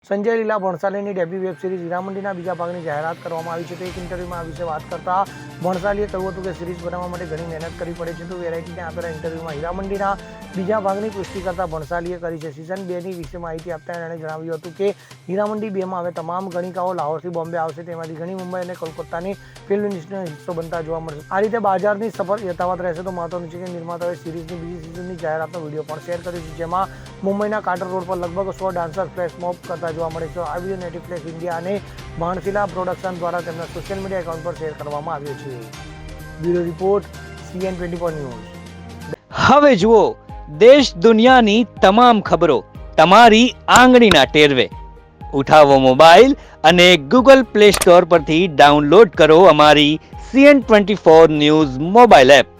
સંજય લીલા ભણસાલીની debut web series હીરામંડીના બીજા ભાગની જાહેરાત કરવામાં આવી છે. તો એક ઇન્ટરવ્યુમાં આ વિશે વાત કરતા ભણસાલીએ કહ્યું હતું કે સિરીઝ બનાવવા માટે ઘણી મહેનત કરવી પડે છે. તો વેરાયટીને આપેલા ઇન્ટરવ્યુમાં હીરામંડીના બીજા ભાગની પુષ્ટિ કરતા ભણસાલીએ કરી છે. સિઝન 2ની વિશે માહિતી આપતા એણે જણાવ્યું હતું કે હીરામંડી 2માં હવે તમામ ગણિકાઓ લાહોરથી બોમ્બે આવશે. તેમાંથી ઘણી મુંબઈ અને કોલકાતાની ફિલ્મ ઇન્ડસ્ટ્રીનો હિસ્સો બનતા જોવા મળશે. આ રીતે બજારની સફર યથાવત રહેશે. તો મહત્વનું છે કે નિર્માતાઓએ સિરીઝની બીજી સિઝનની જાહેરાતનો વિડીયો પણ શેર કર્યો છે, જેમાં મુંબઈના કાર્ટર રોડ પર લગભગ 100 ડાન્સર્સ ફ્લેશ મોબ કરતા જોવા મળે છે. આ વિડીયો નેટફ્લિક્સ ઇન્ડિયા અને ભાણસીલા પ્રોડક્શન દ્વારા તેમના સોશિયલ મીડિયા એકાઉન્ટ પર શેર કરવામાં આવ્યો છે. Bureau report CN24 news. હવે જુઓ દેશ દુનિયાની તમામ ખબરો તમારી આંગળીના ટેરવે. ઉઠાવો મોબાઈલ અને Google Play Store પરથી ડાઉનલોડ કરો અમારી CN24 ન્યૂઝ મોબાઈલ એપ.